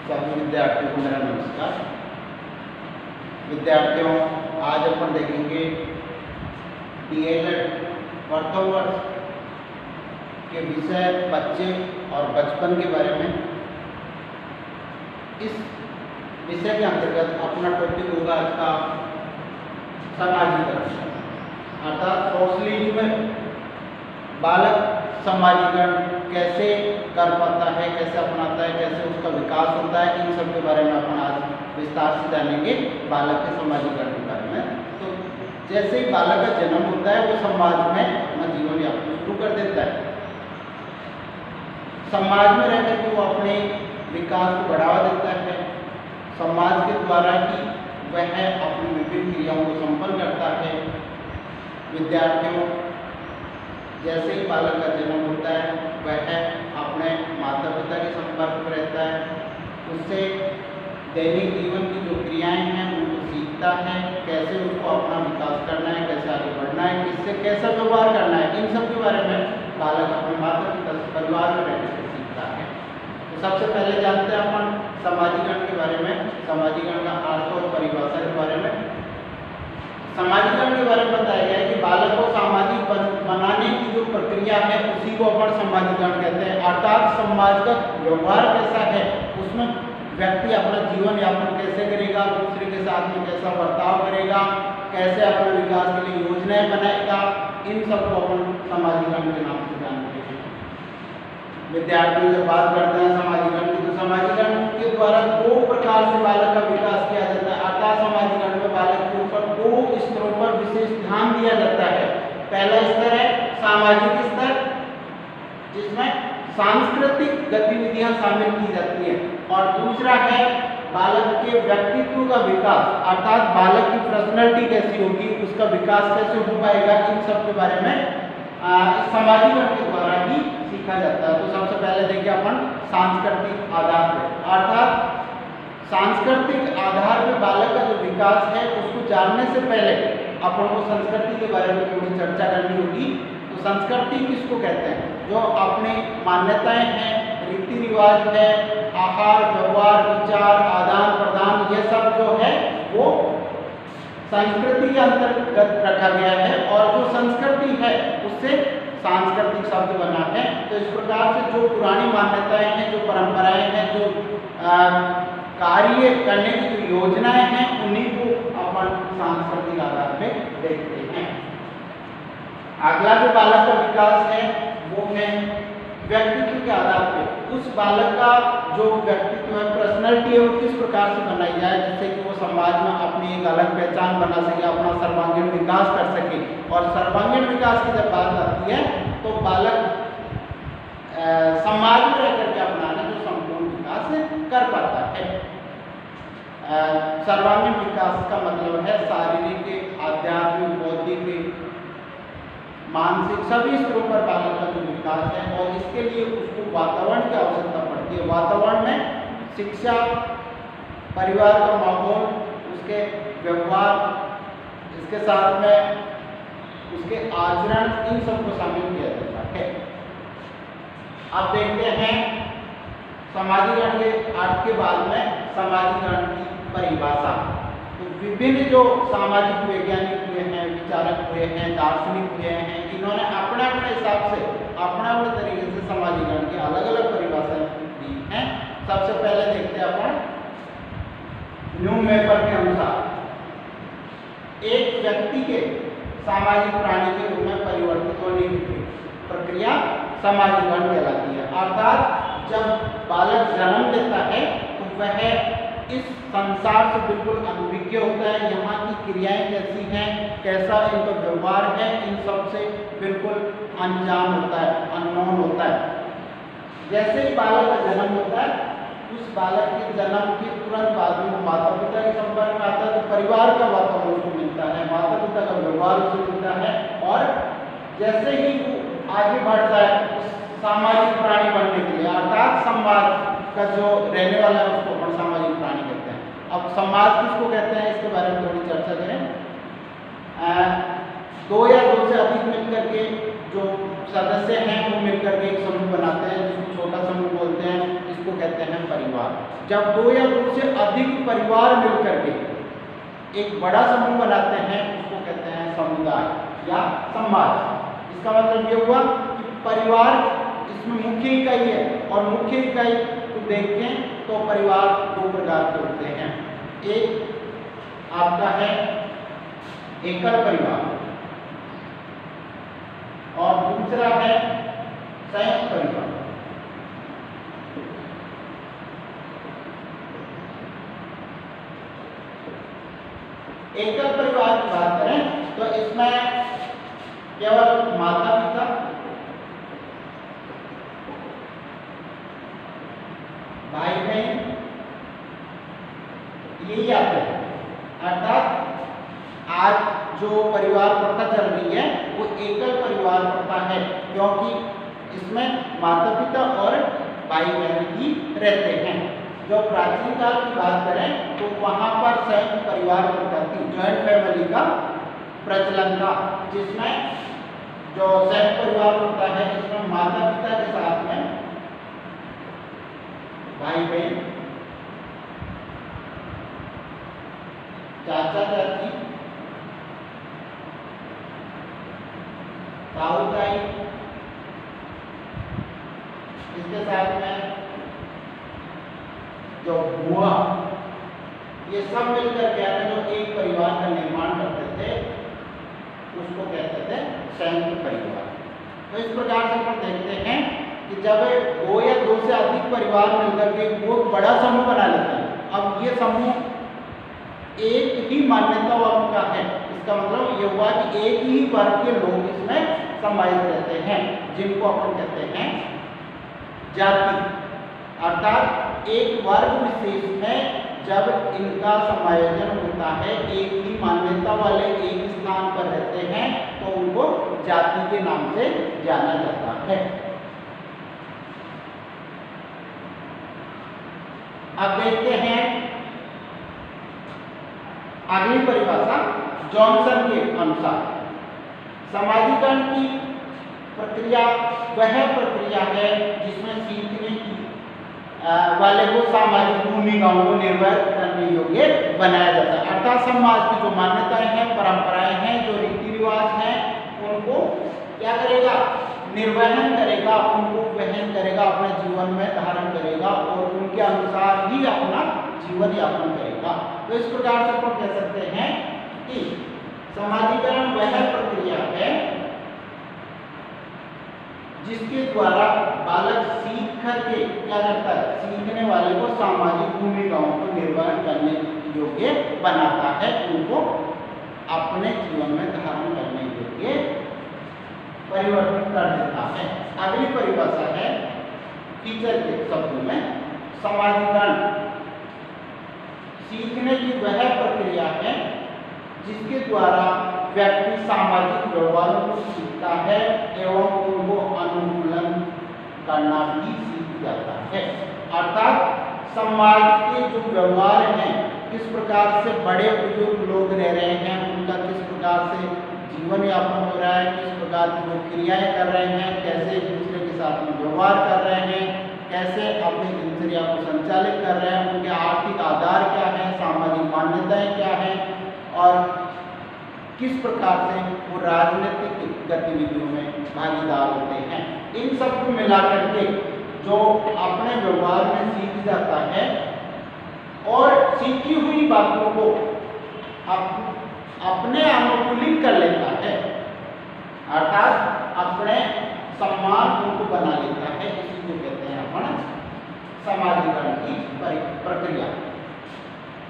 सभी विद्यार्थियों को मेरा नमस्कार। विद्यार्थियों, आज अपन देखेंगे डीएलएड प्रथम वर्ष के विषय बच्चे और बचपन के बारे में। इस विषय के अंतर्गत अपना टॉपिक होगा आज का समाजीकरण, अर्थात सोशलिज्म में बालक समाजीकरण कैसे कर पाता है, कैसे अपनाता है, कैसे उसका विकास होता है, इन सब के बारे में अपन आज विस्तार से जानेंगे। बालक के समाजीकरण के बारे में तो जैसे ही बालक का जन्म होता है वो समाज में अपना जीवन यापन शुरू कर देता है। समाज में रहकर के वो अपने विकास को बढ़ावा देता है। समाज के द्वारा ही वह अपनी विभिन्न क्रियाओं को संपन्न करता है। विद्यार्थियों, जैसे ही बालक का जन्म होता है वह अपने माता पिता के संपर्क में रहता है। उससे दैनिक जीवन की जो क्रियाएं हैं उनको सीखता है, कैसे उसको अपना विकास करना है, कैसे आगे बढ़ना है, किससे कैसा व्यवहार करना है, इन सब के बारे में बालक अपने माता पिता से परिवार में रहकर सीखता है। तो सबसे पहले जानते हैं अपन समाजीकरण के बारे में, समाजीकरण का अर्थ और परिभाषा के बारे में। समाजीकरण के बारे में बताया गया है कि बालक को सामाजिक बनाने की जो प्रक्रिया है उसी को अपन समाजीकरण कहते हैं। अर्थात समाज का व्यवहार कैसा है, उसमें व्यक्ति अपना जीवन यापन कैसे करेगा, दूसरे के साथ में कैसा बर्ताव करेगा, कैसे अपने विकास के लिए योजनाएं बनाएगा, इन सबको अपन समाजीकरण के नाम से जानते हैं। विद्यार्थियों से बात करते हैं समाजीकरण की, तो समाजीकरण के द्वारा दो प्रकार से बालक का विकास किया जाता है। अर्थात समाजीकरण में बालक के ऊपर दो स्तरों पर विशेष ध्यान दिया जाता है। पहला स्तर है सामाजिक स्तर, जिसमें सांस्कृतिक गतिविधियां शामिल की जाती है, और दूसरा है बालक के व्यक्तित्व का विकास, अर्थात बालक की पर्सनैलिटी कैसी होगी, उसका विकास कैसे हो पाएगा, इन सब के बारे में इस समाजीकरण के द्वारा ही सीखा जाता है। तो सबसे पहले देखिए अपन सांस्कृतिक आधार पर, अर्थात सांस्कृतिक आधार पर बालक का जो विकास है उसको जानने से पहले अपन को संस्कृति के बारे में थोड़ी चर्चा करनी होगी। तो संस्कृति किसको कहते हैं? जो अपनी मान्यताएं हैं, रीति रिवाज है, आहार व्यवहार विचार आदान प्रदान, ये सब जो है वो संस्कृति के अंतर्गत रखा गया है, और जो संस्कृति है उससे सांस्कृतिक शब्द बना है। तो इस प्रकार से जो पुरानी मान्यताएं हैं, जो परंपराएं हैं, जो कार्य करने की जो योजनाएं हैं, उन्हीं को अपन सांस्कृतिक आधार पे देखते हैं। अगला जो बालक का विकास है वो है व्यक्तित्व के आधार पे। उस बालक का जो व्यक्तित्व है, पर्सनैलिटी है, वो किस प्रकार से बनाई जाए जिससे कि वो समाज में अपनी एक अलग पहचान बना सके, अपना सर्वांगीण विकास कर सके। और सर्वांगीण विकास की जब बात आती है तो बालक समाज में रहकर के अपनाना जो संपूर्ण विकास कर पाता है। सर्वांगीण विकास का मतलब है शारीरिक, आध्यात्मिक, बौद्धिक, मानसिक सभी स्तरों पर बालक का जो विकास है, और इसके लिए उसको वातावरण की आवश्यकता पड़ती है। वातावरण में शिक्षा, परिवार का माहौल, उसके व्यवहार, इसके साथ में उसके आचरण, इन सबको शामिल किया जाता है। अब देखते हैं समाजीकरण के अर्थ के बाद में समाजीकरण की परिभाषा। तो विभिन्न जो सामाजिक वैज्ञानिक हुए हैं, विचारक हुए हैं, दार्शनिक हुए हैं, इन्होंने अपने अपने हिसाब से अपने अपने तरीके से समाजीकरण की अलग अलग परिभाषाएं दी हैं। सबसे पहले देखते हैं अपन न्यूमेपर के अनुसार एक व्यक्ति के सामाजिक प्राणी के रूप में परिवर्तित होने की प्रक्रिया समाजीकरण कहलाती है। अर्थात जब बालक जन्म लेता है तो वह इस संसार से बिल्कुल अनभिज्ञ होता है। यहाँ की क्रियाएं कैसी हैं, कैसा इनका व्यवहार है, इन सब से बिल्कुल अनजान होता है, अननोन होता है। जैसे ही बालक का जन्म होता है, उस बालक के जन्म के तुरंत बाद में वो माता पिता के संपर्क में आता है, तो परिवार का वातावरण उसको मिलता है, माता पिता का व्यवहार उसको मिलता है, और जैसे ही वो आगे बढ़ता है उस सामाजिक प्राणी बनने के लिए, अर्थात समाज का जो रहने वाला है उसको अपन सामाजिक प्राणी कहते हैं। अब समाज किसको कहते हैं, इसके बारे में थोड़ी चर्चा करें। दो या दो से अधिक मिलकर के जो सदस्य हैं वो मिलकर के एक समूह बनाते हैं, जिसको छोटा समूह बोलते हैं, इसको कहते हैं परिवार। जब दो या दो से अधिक परिवार मिलकर के एक बड़ा समूह बनाते हैं उसको कहते हैं समुदाय या समाज। इसका मतलब ये हुआ कि परिवार इसमें मुख्य इकाई है, और मुख्य इकाई को देखें तो परिवार दो प्रकार के होते हैं। एक आपका है एकल परिवार और दूसरा है संयुक्त परिवार। एकल परिवार की बात करें तो इसमें केवल माता पिता, भाई बहन यही आते हैं। अर्थात आज जो परिवार प्रथा चल रही है वो एकल परिवार प्रथा है, क्योंकि इसमें माता पिता और भाई बहन ही रहते हैं। जो प्राचीन काल की बात करें तो वहाँ पर संयुक्त परिवार प्रथा थी, जॉइंट फैमिली का प्रचलन था, जिसमें जो संयुक्त परिवार होता है इसमें माता पिता के साथ में भाई बहन, चाचा चाची, ताऊ ताई, इसके साथ में जो बुआ, ये सब मिलकर के जो एक परिवार का निर्माण करते थे उसको कहते थे संयुक्त परिवार। तो इस प्रकार से हम देखते हैं कि जब दो या दो से अधिक परिवार मिलकर के बहुत बड़ा समूह बना लेते हैं, अब ये समूह एक ही मान्यता वालों का है। इसका मतलब ये हुआ कि एक ही वर्ग के लोग इसमें समाहित रहते हैं, जिनको अपन कहते हैं जाति। अर्थात एक वर्ग विशेष में जब इनका समायोजन होता है, एक ही मान्यता वाले एक स्थान पर रहते हैं, तो उनको जाति के नाम से जाना जाता है। अब देखते हैं अगली परिभाषा जॉनसन के अनुसार। समाजीकरण की प्रक्रिया वह प्रक्रिया है जिसमें सीखने की वाले को सामाजिक भूमिकाओं को निर्वहन करने योग्य बनाया जाता है। अर्थात समाज की जो मान्यताएं हैं, परंपराएं हैं, जो रीति रिवाज हैं, उनको क्या करेगा, निर्वहन करेगा, उनको वहन करेगा, अपने जीवन में धारण करेगा और उनके अनुसार ही अपना जीवन यापन करेगा। तो इस प्रकार से हम कह सकते हैं कि समाजीकरण वह प्रक्रिया है जिसके द्वारा बालक सीख करके क्या करता है, सीखने वाले को सामाजिक भूमिकाओं को निर्वहन करने योग्य बनाता है, उनको अपने जीवन में धारण करने योग्य परिवर्तित कर देता है। अगली परिभाषा है टीचर के शब्दों में समाजीकरण सीखने की वह प्रक्रिया है जिसके द्वारा व्यक्ति सामाजिक व्यवहारों को सीखता है एवं उनको अनुकूलन करना भी सीख जाता है। अर्थात समाज के जो व्यवहार हैं, किस प्रकार से बड़े बुजुर्ग लोग रह रहे हैं, उनका किस प्रकार से जीवन यापन हो रहा है, किस प्रकार की वो क्रियाएं कर रहे हैं, कैसे एक दूसरे के साथ में व्यवहार कर रहे हैं, कैसे अपनी दिनचर्या को संचालित कर रहे हैं, उनके आर्थिक आधार क्या है, सामाजिक मान्यताएं क्या हैं और किस प्रकार से वो राजनीतिक गतिविधियों में भागीदार होते हैं। इन सब को मिलाकर के जो अपने व्यवहार में सीख जाता है और सीखी हुई बातों को अपने अनुकूलित कर लेता है, अर्थात अपने सम्मान उनको बना लेता है, इसी को कहते हैं अपन समाजीकरण की प्रक्रिया।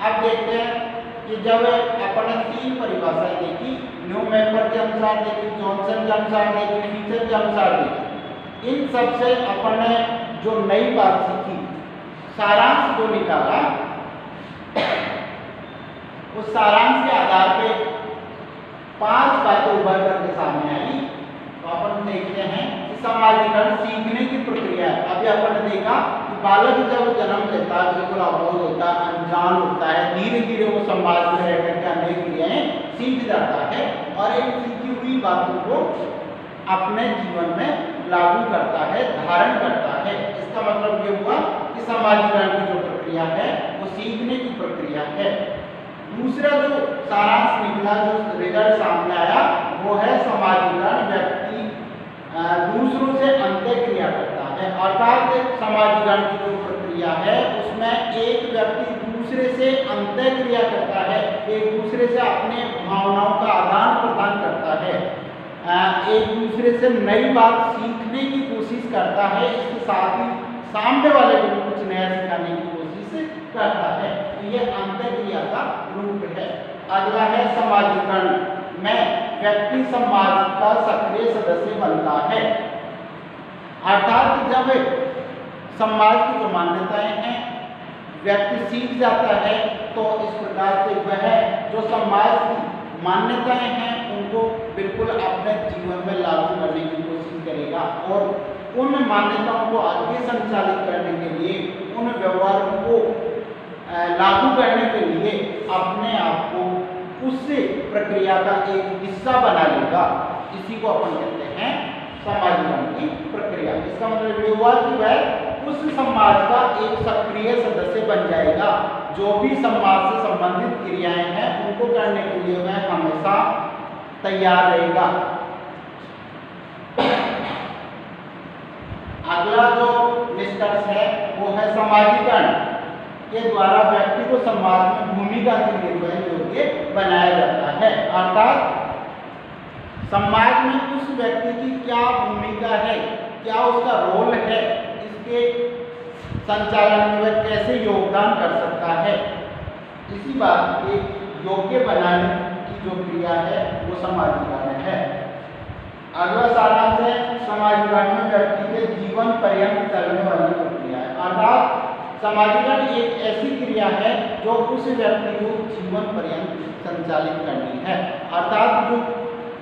अब देखते हैं कि जब अपन ने तीन परिभाषाएं देखी, न्यूमेम्बर के अनुसार देखी, जॉनसन के अनुसार देखी, टीचर के अनुसार देखी, इन सब से अपन ने जो नई बात सीखी, सारांश जो निकाला, उस सारांश के आधार पे 5 बातें उभर करके सामने आई। तो अपन देखते हैं कि समाजीकरण सीखने की प्रक्रिया है। अभी अपन ने देखा कि बालक जब जन्म लेता है, बिल्कुल अबोध होता है, अनजान होता है, धीरे धीरे वो समाज में रह करके अनेक क्रियाएं सीख जाता है और इन सीखी हुई बातों को अपने जीवन में लागू करता है, धारण करता है। इसका मतलब ये हुआ कि समाजीकरण की जो प्रक्रिया है। दूसरा जो सारांश निकला, जो रिजल्ट सामने आया, वो है समाजीकरण। व्यक्ति दूसरों से अंतःक्रिया करता है, अर्थात समाजीकरण की जो प्रक्रिया है उसमें एक व्यक्ति दूसरे से अंतःक्रिया करता है, एक दूसरे से अपने भावनाओं का आदान प्रदान करता है, एक दूसरे से नई बात सीखने की कोशिश करता है, इसके साथ ही सामने वाले को कुछ नया सिखाने की कोशिश करता है। ये अंतःक्रिया का रूप है। अगला है समाजीकरण में व्यक्ति समाज का सक्रिय सदस्य बनता है, अर्थात जब समाज की जो मान्यताएं हैं व्यक्ति सीख जाता है तो इस प्रकार से वह जो समाज की मान्यताएं हैं उनको बिल्कुल अपने जीवन में लागू करने की कोशिश करेगा और उन मान्यताओं को आगे संचालित करने के लिए, उन व्यवहारों को लागू करने के लिए अपने आप को उस प्रक्रिया का एक हिस्सा बना लेगा। इसी को अपन कहते हैं समाजीकरण की प्रक्रिया। इसका मतलब ये हुआ कि वह उस समाज का एक सक्रिय सदस्य बन जाएगा। जो भी समाज से संबंधित क्रियाएं हैं उनको करने के लिए वह हमेशा तैयार रहेगा। अगला जो निष्कर्ष है वो है समाजीकरण के द्वारा व्यक्ति को समाज में भूमिका के निर्वहन योग्य बनाया जाता है, अर्थात समाज में उस व्यक्ति की क्या भूमिका है, क्या उसका रोल है, इसके संचालन में वह कैसे योगदान कर सकता है, इसी बात के योग्य बनाने की जो क्रिया है वो समाजीकरण है। अगला सारांश है समाजीकरण में व्यक्ति के जीवन पर्यंत चलने वाली प्रक्रिया है, अर्थात समाजीकरण एक ऐसी क्रिया है जो उस व्यक्ति को जीवन पर्यंत संचालित करनी है, अर्थात जो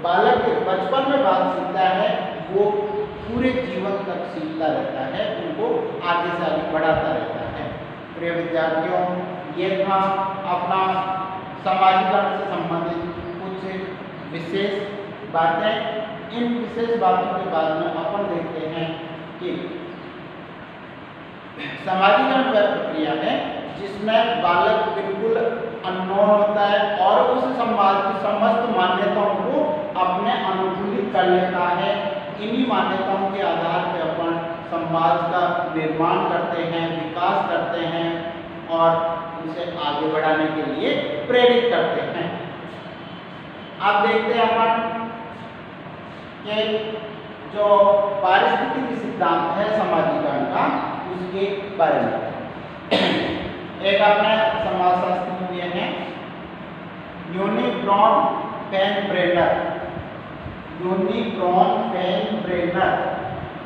बालक बचपन में बात सीखता है वो पूरे जीवन तक सीखता रहता है, उनको आगे से आगे बढ़ाता रहता है। प्रिय विद्यार्थियों, ये था अपना समाजीकरण से संबंधित कुछ विशेष बातें। इन विशेष बातों के बाद में अपन देखते हैं कि समाजीकरण वह प्रक्रिया है जिसमें बालक बिल्कुल अननोन होता है और उस समाज की समस्त मान्यताओं को अपने अनुकूलित कर लेता है। इन्हीं मान्यताओं के आधार पर अपन समाज का निर्माण करते हैं, विकास करते हैं और उसे आगे बढ़ाने के लिए प्रेरित करते हैं। अब देखते हैं अपन कि जो पारिस्थितिकी सिद्धांत है समाजीकरण का, उसके बारे में एक अपने समाजशास्त्री दिए हैं यूनी ब्रॉन फेनब्रेनर।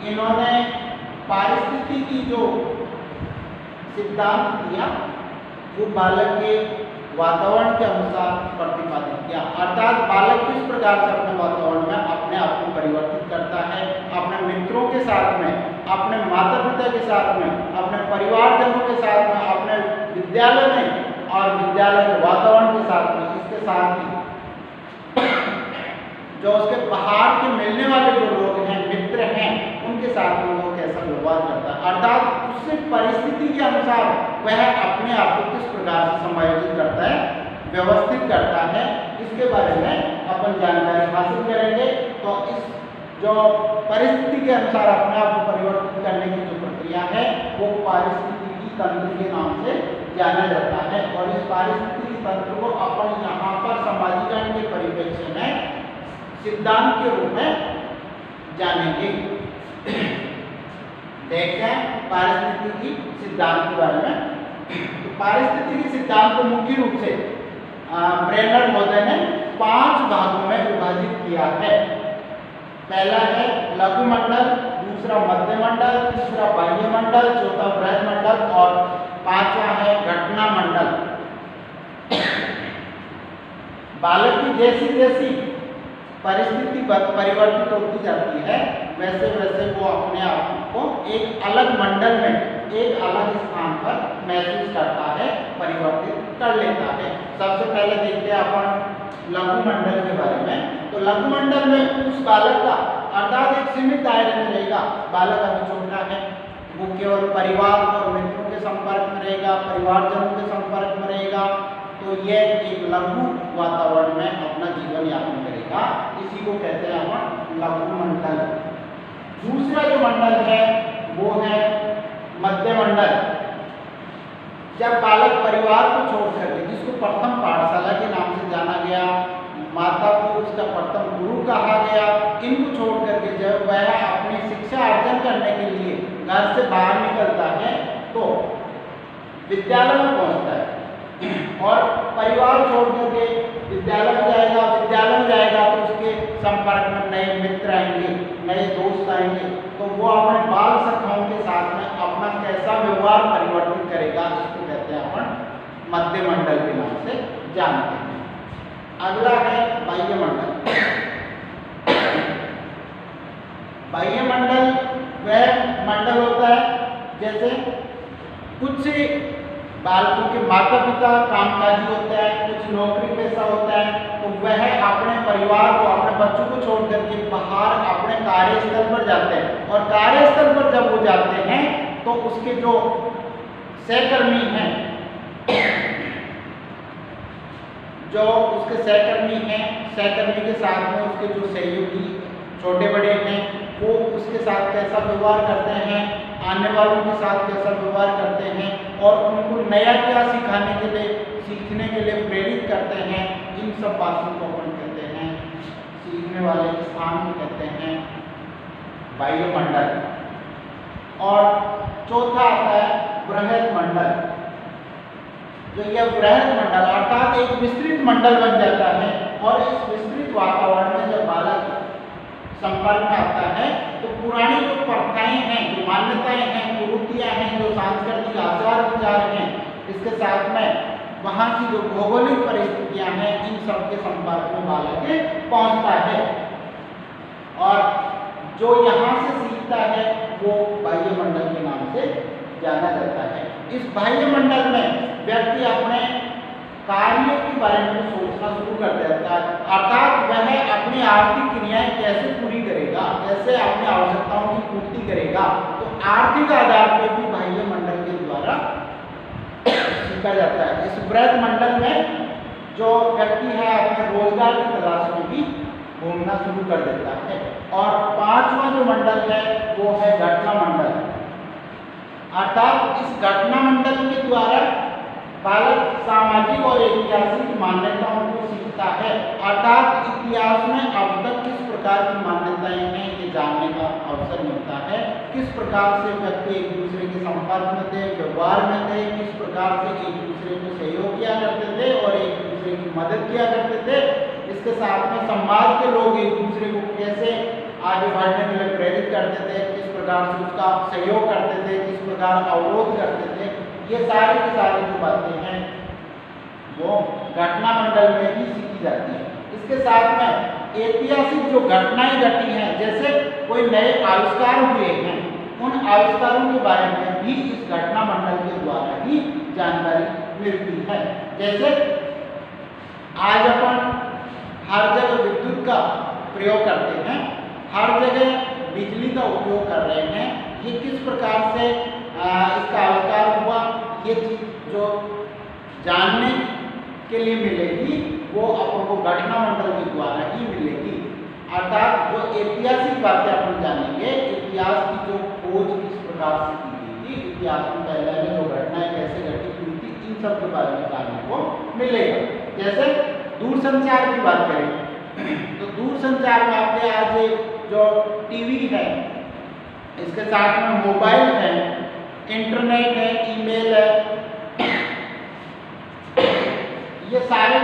इन्होंने पारिस्थितिकी जो सिद्धांत दिया वो बालक के वातावरण के अनुसार प्रतिपादित किया, अर्थात बालक किस प्रकार से अपने वातावरण में अपने आप को परिवर्तित करता है, अपने मित्रों के साथ में, अपने माता पिता के साथ में, अपने परिवारजनों के साथ में, अपने विद्यालय में और विद्यालय के वातावरण के साथ में, इसके साथ ही जो उसके बाहर के मिलने वाले जो लोग हैं, मित्र हैं, उनके साथ में वो कैसा व्यवहार करता है, अर्थात उससे परिस्थिति के अनुसार वह अपने आप को किस प्रकार से समायोजित करता है, व्यवस्थित करता है, इसके बारे में अपन जानकारी हासिल करेंगे। तो इस जो परिस्थिति के अनुसार अपने आप को परिवर्तित करने की जो प्रक्रिया है वो पारिस्थितिकी तंत्र के नाम से जाना जाता है और इस पारिस्थितिकी तंत्र को अपन यहाँ पर समाजीकरण के परिप्रेक्ष्य में सिद्धांत के रूप में जानेंगे। देखते हैं पारिस्थितिकी सिद्धांत के बारे में। तो पारिस्थितिकी सिद्धांत को मुख्य रूप से ब्रेनर महोदय ने 5 भागों में विभाजित किया है। पहला है लघु मंडल, दूसरा मध्य मंडल, तीसरा बाह्य मंडल, चौथा बृहद मंडल और 5वां है घटना मंडल। बालक की जैसी जैसी परिस्थिति परिवर्तित होती जाती है वैसे वैसे वो अपने आप को एक अलग मंडल में, एक अलग स्थान पर महसूस करता है, परिवर्तित कर लेता है। सबसे पहले देखते हैं अपन लघु मंडल के बारे में। तो लघु मंडल में उस बालक का अर्थात एक सीमित दायरे में रहेगा। बालक अभी छोटा है, वो केवल परिवार और मित्रों के संपर्क में रहेगा, परिवारजनों के संपर्क में रहेगा, तो यह एक लघु वातावरण में अपना जीवन यापन करेगा। इसी को कहते हैं अपन लघु मंडल। दूसरा जो मंडल है वो है मध्य मंडल। जब बालक परिवार को छोड़ करके, जिसको प्रथम पाठशाला के नाम से जाना गया, माता को उसका प्रथम गुरु कहा गया, इनको छोड़ करके जब वह अपनी शिक्षा अर्जन करने के लिए घर से बाहर निकलता है तो विद्यालय में पहुंचता है और परिवार छोड़ करके विद्यालय में जाएगा तो उसके संपर्क में नए मित्र आएंगे, नए दोस्त आएंगे, तो वो अपने बाल सखाओं के साथ में अपना कैसा व्यवहार परिवर्तित करेगा, इसको कहते हैं अपन मध्य मंडल के नाम से जानते हैं। अगला है बाह्य मंडल। बाह्य मंडल वह मंडल होता है जैसे कुछ बालकों के माता पिता कामकाजी होते हैं, कुछ नौकरी पेशा होता है, तो वह अपने परिवार को, अपने बच्चों को छोड़ करके बाहर अपने कार्यस्थल पर जाते हैं और कार्यस्थल पर जब वो जाते हैं तो उसके जो सहकर्मी हैं, सहकर्मी के साथ में उसके जो सहयोगी छोटे बड़े हैं वो उसके साथ कैसा व्यवहार करते हैं, आने वालों के साथ कैसा व्यवहार करते हैं और उनको नया क्या सीखने के लिए प्रेरित करते हैं, इन सब बातों को अपन कहते हैं सीखने वाले स्थान को कहते हैं बाह्य मंडल। और चौथा आता है बृहद मंडल। जो यह बृहद मंडल अर्थात एक विस्तृत मंडल बन जाता है और इस विस्तृत वातावरण में जब बालक संपर्क में आता है तो पुरानी जो प्रथाएं हैं, जो मान्यताएं हैं, कुरीतियां हैं, जो सांस्कृतिक आचार विचार हैं, इसके साथ में वहाँ की जो भौगोलिक परिस्थितियां हैं, इन सब के संपर्क में बालक पहुंचता है और जो यहाँ से सीखता है वो बाह्य मंडल के नाम से जाना जाता है। इस बाह्य मंडल में व्यक्ति अपने कार्य के बारे में सोचना शुरू कर देता है, अर्थात वह अपनी आर्थिक क्रियाएं कैसे पूरी करेगा, कैसे अपनी आवश्यकताओं की पूर्ति करेगा, तो आर्थिक आधार पर भी बाह्य मंडल के द्वारा सीखा जाता है। इस बृहद मंडल में जो व्यक्ति है अपने रोजगार की तलाश में भी घूमना शुरू कर देता है। और पांचवा जो मंडल है वो है घटना मंडल, अर्थात इस घटना मंडल के द्वारा बालक सामाजिक और ऐतिहासिक मान्यताओं को सीखता है, अर्थात इतिहास में अब तक किस प्रकार की मान्यताएं हैं ये जानने का अवसर मिलता है, किस प्रकार से व्यक्ति एक दूसरे के संपर्क में थे, व्यवहार में थे, किस प्रकार से एक दूसरे को सहयोग किया करते थे और एक दूसरे की मदद किया करते थे। इसके साथ में समाज के लोग एक दूसरे को कैसे आगे बढ़ने के लिए प्रेरित करते थे, किस प्रकार से उसका सहयोग करते थे, किस प्रकार अवरोध करते थे, ये सारी की सारी जो बातें हैं वो घटना मंडल में ही सीखी जाती है। इसके साथ में ऐतिहासिक जो घटनाएं घटी हैं, जैसे कोई नए आविष्कार हुए हैं, उन आविष्कारों के बारे में भी इस घटना मंडल के द्वारा ही जानकारी मिलती है। जैसे आज अपन हर जगह विद्युत का प्रयोग करते हैं, हर जगह बिजली का उपयोग कर रहे हैं, ये किस प्रकार से इसका आविष्कार हुआ, ये चीज जो जानने के लिए मिलेगी वो अपन को घटना मंडल के द्वारा ही मिलेगी। अर्थात जो ऐतिहासिक बातें अपन जानेंगे, इतिहास की जो खोज किस प्रकार से की गई थी, इतिहास में पहले जो घटनाएं कैसे घटी हुई थी, इन सब के बारे में जानने को मिलेगा। जैसे दूरसंचार की बात करें तो दूरसंचार में आपके आज जो टीवी है, इसके साथ में मोबाइल है, इंटरनेट है, ईमेल है, ये सारे